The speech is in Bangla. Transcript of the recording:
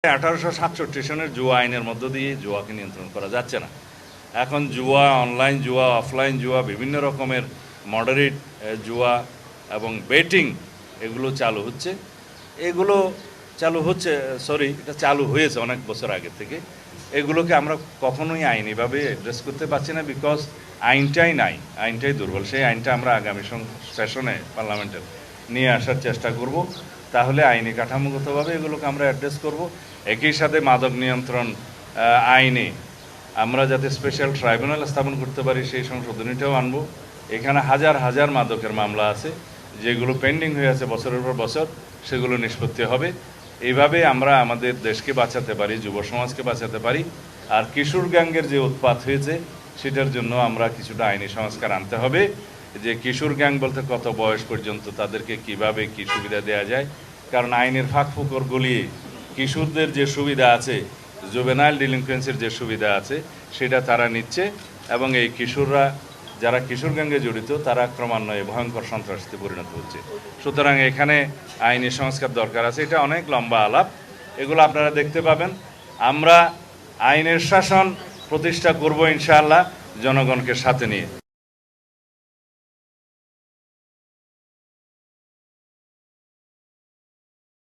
1867 সনের জুয়া আইনের মধ্য দিয়ে জুয়াকে নিয়ন্ত্রণ করা যাচ্ছে না। এখন জুয়া, অনলাইন জুয়া, অফলাইন জুয়া, বিভিন্ন রকমের মডারেট জুয়া এবং বেটিং এগুলো চালু হচ্ছে। এগুলো এটা চালু হয়েছে অনেক বছর আগে থেকে। এগুলোকে আমরা কখনোই আইনিভাবে অ্যাড্রেস করতে পারছি না, বিকজ আইনটাই নাই, আইনটাই দুর্বল। সেই আইনটা আমরা আগামী সেশনে পার্লামেন্টের নিয়ে আসার চেষ্টা করব। তাহলে আইনি কাঠামোগতভাবে এগুলোকে আমরা অ্যাড্রেস করব। একই সাথে মাদক নিয়ন্ত্রণ আইনে আমরা যাতে স্পেশাল ট্রাইব্যুনাল স্থাপন করতে পারি সেই সংশোধনীটাও আনব। এখানে হাজার হাজার মাদকের মামলা আছে যেগুলো পেন্ডিং হয়ে আছে বছরের পর বছর, সেগুলো নিষ্পত্তি হবে। এইভাবে আমরা আমাদের দেশকে বাঁচাতে পারি, যুব সমাজকে বাঁচাতে পারি। আর কিশোর গ্যাংয়ের যে উৎপাত হয়েছে সেটার জন্য আমরা কিছুটা আইনি সংস্কার আনতে হবে, যে কিশোর গ্যাং বলতে কত বয়স পর্যন্ত তাদেরকে কিভাবে কি সুবিধা দেওয়া যায়। কারণ আইনের ফাঁক ফোকর গলিয়ে কিশোরদের যে সুবিধা আছে, জুভেনাইল ডিলিনকুয়েন্সির যে সুবিধা আছে সেটা তারা নিচ্ছে, এবং এই কিশোররা যারা কিশোর গ্যাঙ্গে জড়িত তারা ক্রমান্বয়ে ভয়ঙ্কর সন্ত্রাসীতে পরিণত হচ্ছে। সুতরাং এখানে আইনি সংস্কার দরকার আছে। এটা অনেক লম্বা আলাপ, এগুলো আপনারা দেখতে পাবেন। আমরা আইনের শাসন প্রতিষ্ঠা করব ইনশাআল্লাহ, জনগণকে সাথে নিয়ে।